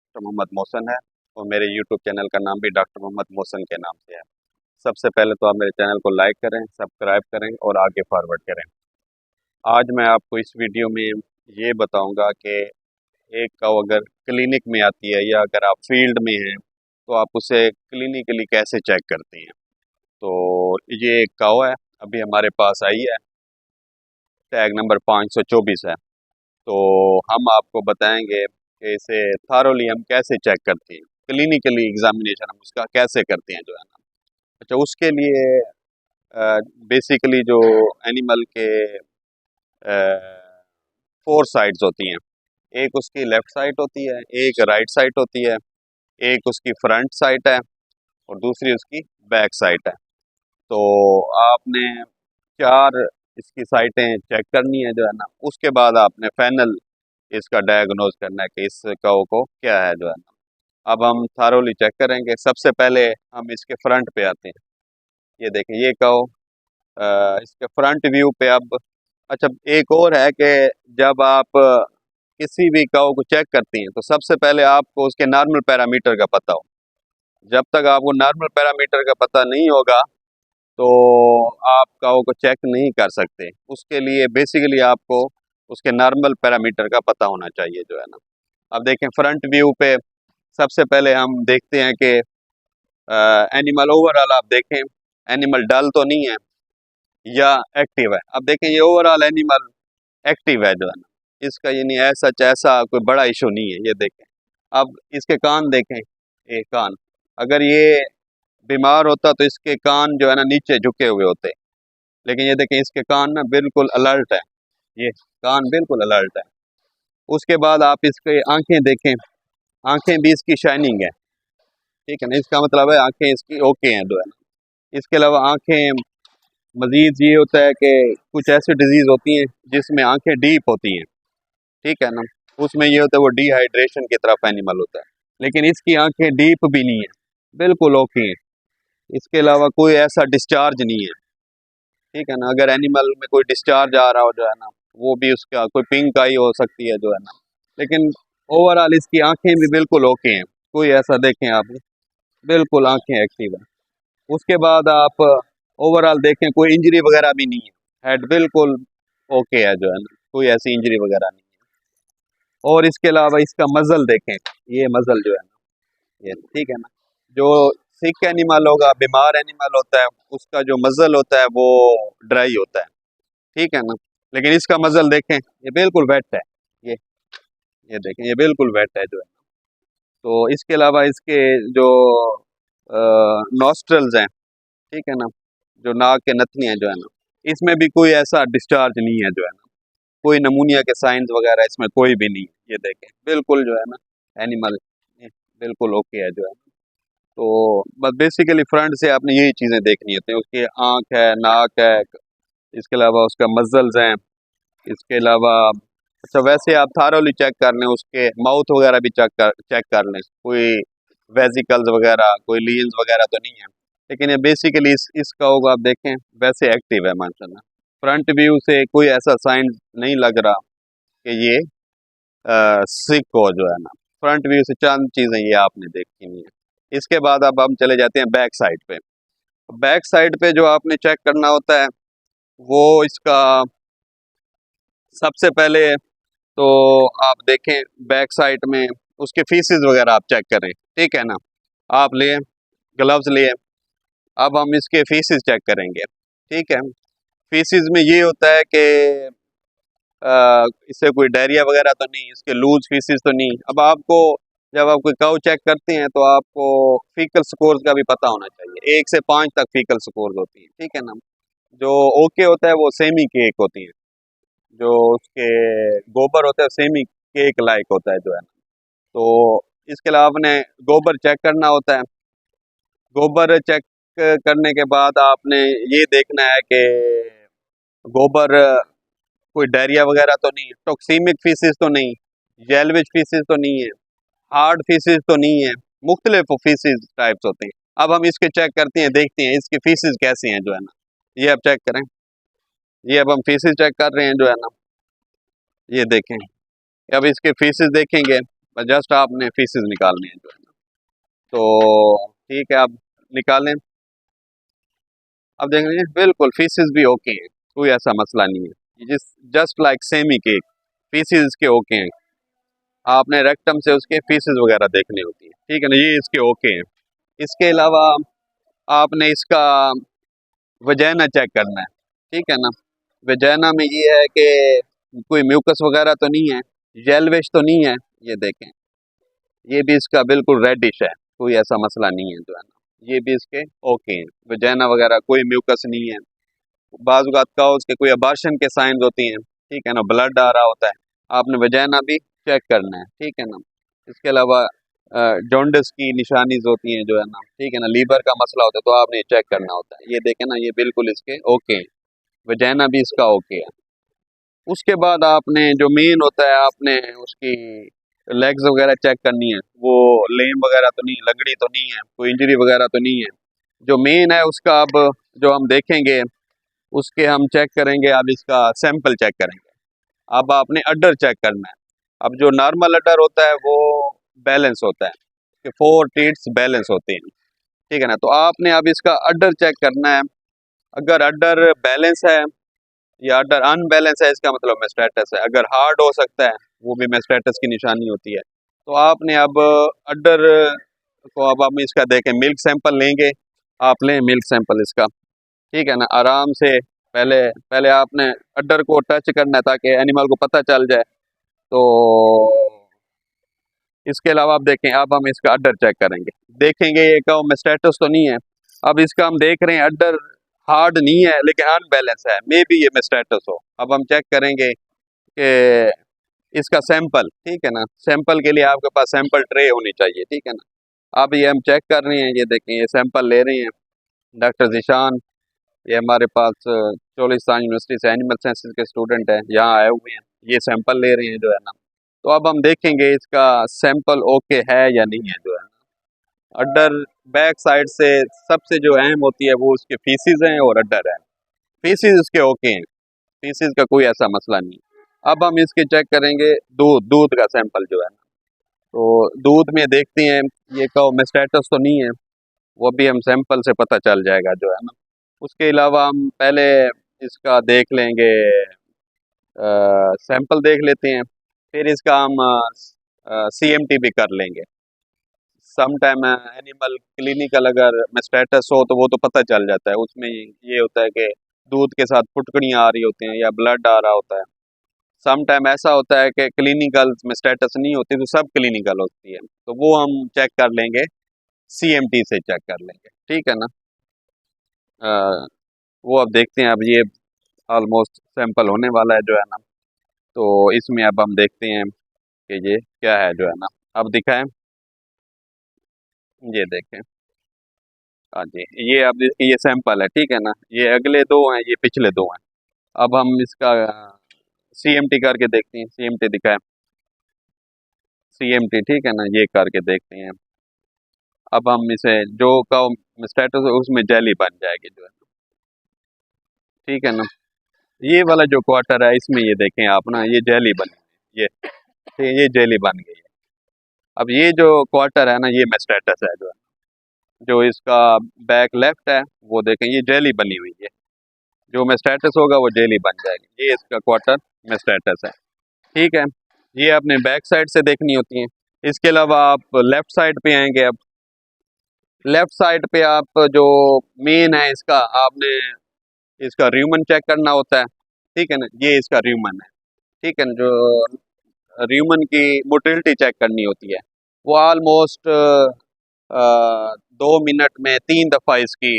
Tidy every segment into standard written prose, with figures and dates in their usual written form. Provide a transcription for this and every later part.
Doctor Mohammad Mohsin है और मेरे यूट्यूब चैनल का नाम भी डॉक्टर मोहम्मद मोहसन के नाम से है। सबसे पहले तो आप मेरे चैनल को लाइक करें, सब्सक्राइब करें और आगे फॉरवर्ड करें। आज मैं आपको इस वीडियो में ये बताऊंगा कि एक काऊ अगर क्लिनिक में आती है या अगर आप फील्ड में हैं तो आप उसे क्लिनिकली कैसे चेक करती हैं। तो ये एक काऊ है, अभी हमारे पास आई है, टैग नंबर 524 है। तो हम आपको बताएंगे कि इसे थारोली हम कैसे चेक करते हैं, क्लिनिकली एग्जामिनेशन हम उसका कैसे करते हैं जो है ना। अच्छा, उसके लिए बेसिकली जो एनिमल के 4 साइड्स होती हैं, एक उसकी लेफ्ट साइड होती है, एक राइट साइड होती है, एक उसकी फ्रंट साइड है और दूसरी उसकी बैक साइड है। तो आपने 4 इसकी साइटें चेक करनी है जो है ना। उसके बाद आपने फाइनल इसका डायग्नोज करना है कि इस काऊ को क्या है जो है ना। अब हम थारोली चेक करेंगे। सबसे पहले हम इसके फ्रंट पे आते हैं। ये देखें, ये काऊ इसके फ्रंट व्यू पे। अब अच्छा, एक और है कि जब आप किसी भी काऊ को चेक करती हैं तो सबसे पहले आपको उसके नॉर्मल पैरामीटर का पता हो। जब तक आपको नॉर्मल पैरामीटर का पता नहीं होगा तो आप काऊ को चेक नहीं कर सकते। उसके लिए बेसिकली आपको उसके नॉर्मल पैरामीटर का पता होना चाहिए जो है ना। अब देखें फ्रंट व्यू पे सबसे पहले हम देखते हैं कि एनिमल ओवरऑल आप देखें, एनिमल डल तो नहीं है या एक्टिव है। अब देखें ये ओवरऑल एनिमल एक्टिव है जो है ना। इसका यानी ऐसा कोई बड़ा इशू नहीं है। ये देखें, अब इसके कान देखें, ये कान, अगर ये बीमार होता तो इसके कान जो है ना नीचे झुके हुए होते, लेकिन ये देखें इसके कान ना बिल्कुल अलर्ट है, ये कान बिल्कुल अलर्ट है। उसके बाद आप इसके आंखें देखें, आंखें भी इसकी शाइनिंग है, ठीक है ना। इसका मतलब है आंखें इसकी ओके हैं जो है ना। इसके अलावा आंखें, मजीद ये होता है कि कुछ ऐसी डिजीज होती हैं जिसमें आंखें डीप होती हैं, ठीक है ना। उसमें ये होता है वो डिहाइड्रेशन की तरफ एनिमल होता है, लेकिन इसकी आंखें डीप भी नहीं है, बिल्कुल ओके हैं। इसके अलावा कोई ऐसा डिस्चार्ज नहीं है, ठीक है ना। अगर एनिमल में कोई डिस्चार्ज आ रहा हो जो है ना, वो भी उसका कोई पिंक आई हो सकती है जो है ना, लेकिन ओवरऑल इसकी आंखें भी बिल्कुल ओके हैं। कोई ऐसा देखें आप, बिल्कुल आंखें एक्टिव है। उसके बाद आप ओवरऑल देखें, कोई इंजरी वगैरह भी नहीं है, हेड बिल्कुल ओके है जो है ना, कोई ऐसी इंजरी वगैरह नहीं है। और इसके अलावा इसका मजल देखें, ये मजल जो है ना, ये ठीक है ना। जो सिक एनिमल होगा, बीमार एनिमल होता है, उसका जो मजल होता है वो ड्राई होता है, ठीक है ना। लेकिन इसका मजल देखें, ये बिल्कुल वेट है, ये ये देखें, ये बिल्कुल वेट है जो है। तो इसके अलावा इसके जो नॉस्ट्रल्स हैं, ठीक है ना, जो नाक के नथनी है जो है ना, इसमें भी कोई ऐसा डिस्चार्ज नहीं है जो है ना। कोई नमूनिया के साइंस वगैरह इसमें कोई भी नहीं है। ये देखें बिल्कुल जो है ना एनिमल बिल्कुल ओके है जो है। तो बस बेसिकली फ्रंट से आपने यही चीज़ें देखनी होती हैं, उसकी आँख है, नाक है, इसके अलावा उसका मसल्स हैं, इसके अलावा अच्छा वैसे आप थारोली चेक कर लें, उसके माउथ वगैरह भी चेक कर लें, कोई वेजिकल्स वगैरह, कोई लीजन्स वगैरह तो नहीं है। लेकिन ये बेसिकली इसका होगा, आप देखें वैसे एक्टिव है माशाल्लाह। फ्रंट व्यू से कोई ऐसा साइन नहीं लग रहा कि ये सिक हो जो है ना। फ्रंट व्यू से चंद चीज़ें ये आपने देखी नहीं है। इसके बाद अब हम चले जाते हैं बैक साइड पे। बैक साइड पे जो आपने चेक करना होता है वो इसका सबसे पहले तो आप देखें बैक साइड में उसके फीसेस वगैरह आप चेक करें, ठीक है ना। आप लिए ग्लव्स लिए, अब हम इसके फीसेस चेक करेंगे, ठीक है। फीसेस में ये होता है कि इससे कोई डायरिया वगैरह तो नहीं, इसके लूज फीसेस तो नहीं। अब आपको जब आप कोई काऊ चेक करते हैं तो आपको फीकल स्कोर्स का भी पता होना चाहिए। 1 से 5 तक फीकल स्कोर्स होती हैं, ठीक है ना। जो ओके होता है वो सेमी केक होती है, जो उसके गोबर होता है सेमी केक लाइक होता है जो है ना। तो इसके अलावा आपने गोबर चेक करना होता है। गोबर चेक करने के बाद आपने ये देखना है कि गोबर कोई डायरिया वगैरह तो नहीं, टॉक्सीमिक फीसिस तो नहीं, जेलविश फीसिस तो नहीं है, हार्ड फीसिस तो नहीं है, मुख्तलिफ फीसिस टाइप्स होते हैं। अब हम इसके चेक करते हैं, देखते हैं इसकी फीसिस कैसी हैं जो है ना। ये अब चेक करें, ये अब हम फीसिस चेक कर रहे हैं जो है ना। ये देखें, अब इसके फीसिस देखेंगे, बस जस्ट आपने फीसेस निकालनी है जो है ना। तो ठीक है, आप निकालें। अब देख लीजिए बिल्कुल फीसेस भी ओके हैं, कोई ऐसा मसला नहीं है। जिस just like semi cake, faeces इसके ओके हैं। आपने रेक्टम से उसके फीसेस वगैरह देखनी होती है, ठीक है ना, ये इसके ओके हैं। इसके अलावा आपने इसका वजाइना चेक करना है, ठीक है ना। वजाइना में ये है कि कोई म्यूकस वगैरह तो नहीं है, जेलविश तो नहीं है। ये देखें, ये भी इसका बिल्कुल रेडिश है, कोई ऐसा मसला नहीं है जो है ना। ये भी इसके ओके हैं, वजाइना वगैरह कोई म्यूकस नहीं है। बाज़ का उसके कोई अबार्शन के साइंस होती हैं, ठीक है ना, ब्लड आ रहा होता है, आपने वजाइना भी चेक करना है, ठीक है ना। इसके अलावा जॉन्डिस की निशानीज होती हैं जो है ना, ठीक है ना, लीवर का मसला होता है तो आपने चेक करना होता है। ये देखें ना, ये बिल्कुल इसके ओके हैं, वजाइना भी इसका ओके है। उसके बाद आपने जो मेन होता है, आपने उसकी लेग्स वगैरह चेक करनी है, वो लेम वगैरह तो नहीं, लगड़ी तो नहीं है, कोई इंजरी वगैरह तो नहीं है। जो मेन है उसका अब जो हम देखेंगे, उसके हम चेक करेंगे, अब इसका सैंपल चेक करेंगे। अब आपने अडर चेक करना है। अब जो नॉर्मल अडर होता है वो बैलेंस होता है, कि 4 टीट्स बैलेंस होते हैं, ठीक है ना। तो आपने अब इसका अडर चेक करना है। अगर अडर बैलेंस है या अडर अनबैलेंस है, इसका मतलब मेस्टेटस है। अगर हार्ड हो सकता है, वो भी मेस्टेटस की निशानी होती है। तो आपने अब अडर को, अब हम इसका देखें, मिल्क सैंपल लेंगे। आप लें मिल्क सैंपल इसका, ठीक है ना, आराम से। पहले पहले आपने अड्डर को टच करना है ताकि एनिमल को पता चल जाए। तो इसके अलावा आप देखें, अब हम इसका अड्डर चेक करेंगे, देखेंगे ये का मेस्टेटस तो नहीं है। अब इसका हम देख रहे हैं अड्डर हार्ड नहीं है लेकिन अनबैलेंस है, मे बी ये मेस्टेटस हो। अब हम चेक करेंगे कि इसका सैंपल, ठीक है ना, सैंपल के लिए आपके पास सैंपल ट्रे होनी चाहिए, ठीक है ना। अब ये हम चेक कर रहे हैं, ये देखें, ये सैंपल ले रहे हैं डॉक्टर जिशान। ये हमारे पास चोलिस्तान यूनिवर्सिटी से एनिमल साइंसेज के स्टूडेंट हैं, यहाँ आए हुए हैं, ये सैंपल ले रहे हैं जो है ना। तो अब हम देखेंगे इसका सैंपल ओके है या नहीं है जो है ना। अड्डर बैक साइड से सबसे जो अहम होती है वो उसके फीसिस हैं और अड्डर है। फीसिस उसके ओके हैं, फीसिस का कोई ऐसा मसला नहीं। अब हम इसके चेक करेंगे दूध, दूध का सैंपल जो है ना। तो दूध में देखते हैं ये का मेस्टेटस तो नहीं है, वो भी हम सैंपल से पता चल जाएगा जो है ना। उसके अलावा हम पहले इसका देख लेंगे, सैंपल देख लेते हैं, फिर इसका हम सीएमटी भी कर लेंगे। सम टाइम एनिमल क्लिनिकल अगर मेस्टेटस हो तो वो तो पता चल जाता है, उसमें ये होता है कि दूध के साथ फुटकड़ियाँ आ रही होती हैं या ब्लड आ रहा होता है। सम टाइम ऐसा होता है कि क्लिनिकल मेस्टेटस नहीं होती तो सब क्लिनिकल होती है, तो वो हम चेक कर लेंगे, सीएमटी से चेक कर लेंगे, ठीक है ना। वो अब देखते हैं, अब ये ऑलमोस्ट सैंपल होने वाला है जो है ना। तो इसमें अब हम देखते हैं कि ये क्या है जो है ना। अब दिखाएं, ये देखें, हाँ जी, ये अब ये सैंपल है, ठीक है ना, ये अगले दो हैं, ये पिछले दो हैं। अब हम इसका सीएमटी करके देखते हैं, सीएमटी दिखाएं, सीएमटी, ठीक है ना, ये करके देखते हैं। अब हम इसे जो का स्टेटस है उसमें जेली बन जाएगी जो है, ठीक है ना। ये वाला जो क्वार्टर है इसमें ये देखें आप ना, ये जेली बनी, ये जेली बन गई है। अब ये जो क्वार्टर है ना, ये मेस्टेटस है जो है, जो इसका बैक लेफ्ट है वो देखें, ये जेली बनी हुई है। जो मेस्टेटस होगा वो जेली बन जाएगी, ये इसका क्वार्टर मेस्टेटस है, ठीक है। ये आपने बैक साइड से देखनी होती है। इसके अलावा आप लेफ्ट साइड पे आएंगे। अब लेफ्ट साइड पे आप जो मेन है इसका, आपने इसका र्यूमन चेक करना होता है, ठीक है ना, ये इसका र्यूमन है, ठीक है ना। जो र्यूमन की मोटिलिटी चेक करनी होती है, वो ऑलमोस्ट 2 मिनट में 3 दफ़ा इसकी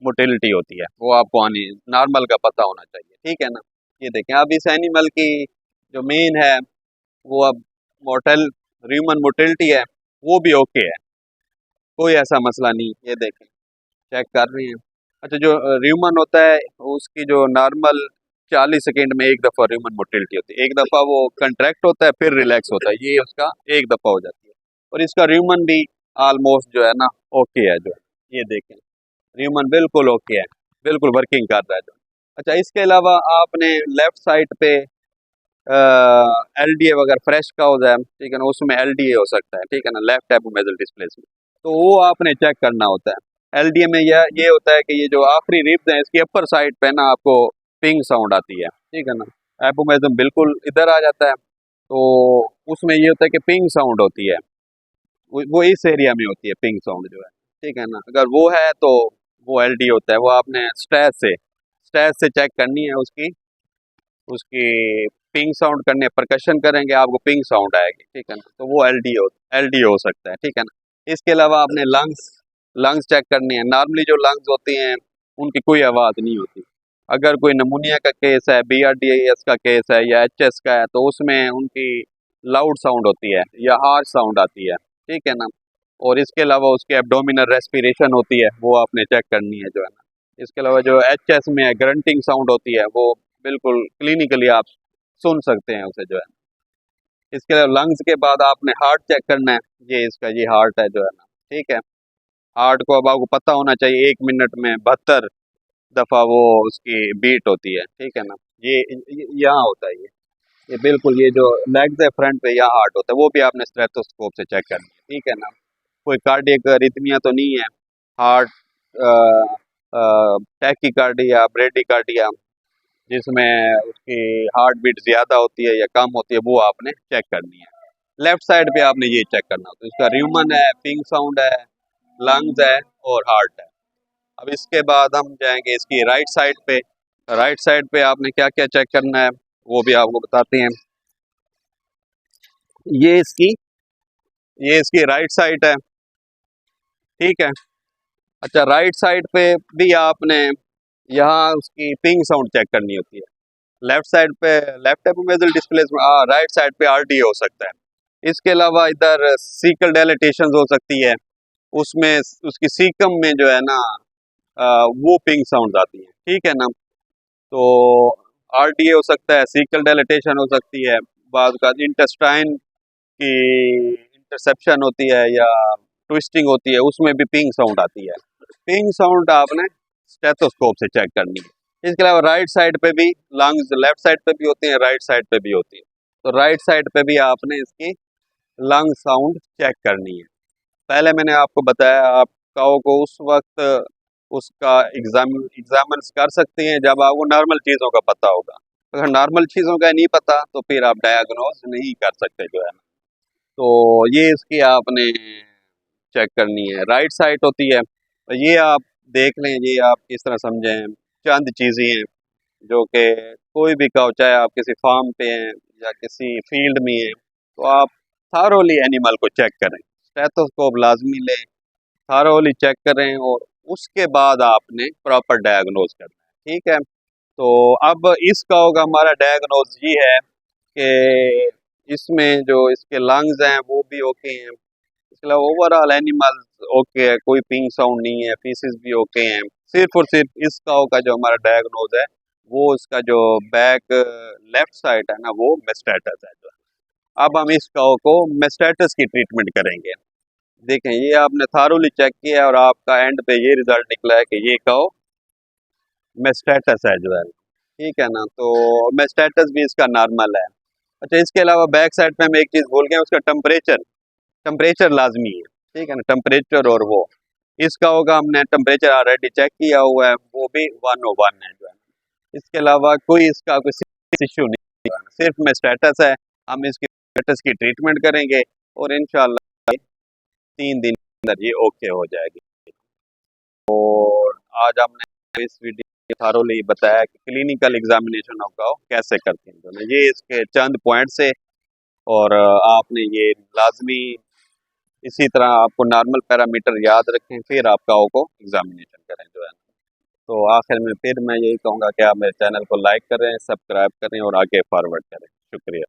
मोटिलिटी होती है, वो आपको आनी नॉर्मल का पता होना चाहिए, ठीक है ना। ये देखें, अब इस एनिमल की जो मेन है वो अब मोटल र्यूमन मोटिलिटी है, वो भी ओके है, कोई ऐसा मसला नहीं। ये देखें, चेक कर रहे हैं। अच्छा, जो र्यूमन होता है उसकी जो नॉर्मल 40 सेकेंड में 1 दफ़ा ह्यूमन मोटिलिटी होती है, 1 दफ़ा वो कंट्रैक्ट होता है फिर रिलैक्स होता है, ये उसका 1 दफ़ा हो जाती है। और इसका ह्यूमन भी ऑलमोस्ट जो है ना ओके है जो है। ये देखें, ह्यूमन बिल्कुल ओके है, बिल्कुल वर्किंग कर रहा है जो। अच्छा, इसके अलावा आपने लेफ्ट साइड पे LDA वगैरह फ्रेश काउज है, ठीक है ना, उसमें LDA हो सकता है, ठीक है ना, लेफ्ट एपोमेजल डिस्प्लेसमेंट। तो वो आपने चेक करना होता है। LDA में ये होता है कि ये जो आखिरी रिब्स हैं इसकी अपर साइड पे ना आपको पिंग साउंड आती है, ठीक है ना। एपोमेजम बिल्कुल इधर आ जाता है, तो उसमें ये होता है कि पिंग साउंड होती है, वो इस एरिया में होती है पिंग साउंड जो है, ठीक है ना। अगर वो है तो वो LD होता है, वो आपने स्टैच से चेक करनी है उसकी उसकी पिंग साउंड करने परकशन करेंगे आपको पिंग साउंड आएगी, ठीक है ना, तो वो एल डी हो सकता है, ठीक है ना। इसके अलावा आपने लंग्स चेक करनी है। नॉर्मली जो लंग्स होती हैं उनकी कोई आवाज़ नहीं होती। अगर कोई नमूनिया का केस है, BRDAS का केस है या HS का है, तो उसमें उनकी लाउड साउंड होती है या हार्श साउंड आती है, ठीक है ना। और इसके अलावा उसकी एब्डोमिनल रेस्पिरेशन होती है, वो आपने चेक करनी है जो है ना। इसके अलावा जो HS में है ग्रंटिंग साउंड होती है, वो बिल्कुल क्लिनिकली आप सुन सकते हैं उसे जो है। इसके अलावा लंग्स के बाद आपने हार्ट चेक करना है। ये हार्ट है जो है ना, ठीक है। हार्ट को अब आपको पता होना चाहिए 1 मिनट में 72 दफ़ा वो उसकी बीट होती है, ठीक है ना। यहाँ होता है ये बिल्कुल ये जो लेग्स है फ्रंट पे यहाँ हार्ट होता है, वो भी आपने स्टेथोस्कोप से चेक करनी है, ठीक है ना। कोई कार्डियक अरिथमिया तो नहीं है। हार्ट टैकीकार्डिया, ब्रेडिकार्डिया जिसमें उसकी हार्ट बीट ज़्यादा होती है या कम होती है, वो आपने चेक करनी है। लेफ्ट साइड पे आपने ये चेक करना होता है, इसका र्यूमन है, पिंग साउंड है, लंग्स है और हार्ट है। अब इसके बाद हम जाएंगे इसकी राइट साइड पे। राइट साइड पे आपने क्या क्या चेक करना है वो भी आपको बताते हैं। ये इसकी ये इसकी राइट साइड है, ठीक है। अच्छा, राइट साइड पे भी आपने यहाँ उसकी पिंग साउंड चेक करनी होती है। लेफ्ट साइड पे लेफ्ट एपोमेजल डिस्प्लेसमेंट, राइट साइड पे RD हो सकता है। इसके अलावा इधर सीकल डायलेटेशन हो सकती है, उसमें उसकी सीकम में जो है ना वो पिंग साउंड आती है, ठीक है ना। तो RDA हो सकता है, सीकल डायलेटेशन हो सकती है, बाद का इंटेस्टाइन की इंटरसेप्शन होती है या ट्विस्टिंग होती है, उसमें भी पिंग साउंड आती है। पिंग साउंड आपने स्टेथोस्कोप से चेक करनी है। इसके अलावा राइट साइड पे भी लंग्स लेफ्ट साइड पे भी होती हैं, राइट साइड पे भी होती है, तो राइट साइड पे भी आपने इसकी लंग साउंड चेक करनी है। पहले मैंने आपको बताया आप काओ को उस वक्त उसका एग्जामिन कर सकते हैं जब आपको नॉर्मल चीज़ों का पता होगा। अगर नॉर्मल चीज़ों का नहीं पता तो फिर आप डायग्नोज नहीं कर सकते जो है ना। तो ये इसकी आपने चेक करनी है, राइट साइड होती है। ये आप देख लें, ये आप किस तरह समझें, चंद चीज़ें हैं जो कि कोई भी काओ, चाहे आप किसी फार्म पे हैं या किसी फील्ड में हैं, तो आप थारोली एनिमल को चेक करें, स्टेथोस्कोप लाजमी लें, थारोली चेक करें और उसके बाद आपने प्रॉपर डायग्नोज करना है, ठीक है। तो अब इस काओ का हमारा डायग्नोज ये है कि इसमें जो इसके लंग्स हैं वो भी ओके हैं, इसके अलावा ओवरऑल एनिमल ओके है, कोई पिंग साउंड नहीं है, पीसेस भी ओके हैं। सिर्फ और सिर्फ इस काओ का जो हमारा डायग्नोज है वो इसका जो बैक लेफ्ट साइड है ना, वो मेस्टेटस है जो है। अब हम इस काओ को मेस्टेटस की ट्रीटमेंट करेंगे। देखें, ये आपने थारोली चेक किया और आपका एंड पे ये रिजल्ट निकला है कि ये काओ मेस्टेटस है जो है, ठीक है ना। तो मेस्टेटस भी इसका नॉर्मल है। अच्छा, इसके अलावा बैक साइड पे हम एक चीज़ भूल गए, उसका टेम्परेचर लाजमी है, ठीक है ना, टेम्परेचर। और वो इसका होगा, हमने टेम्परेचर ऑलरेडी चेक किया हुआ है, वो भी 101 है जो है। इसके अलावा कोई इसका कोई इशू नहीं है, सिर्फ में स्टेटस है। हम इसकी स्टेटस की ट्रीटमेंट करेंगे और इंशाल्लाह 3 दिन के अंदर ये ओके हो जाएगी। और आज हमने इस वीडियो में थारोली बताया कि क्लिनिकल एग्जामिनेशन होगा कैसे करते हैं, तो ये इसके चंद पॉइंट से। और आपने ये लाजमी इसी तरह आपको नॉर्मल पैरामीटर याद रखें, फिर आप काओ को एग्जामिनेशन करें जो है। तो आखिर में फिर मैं यही कहूँगा कि आप मेरे चैनल को लाइक करें, सब्सक्राइब करें और आगे फॉरवर्ड करें। शुक्रिया।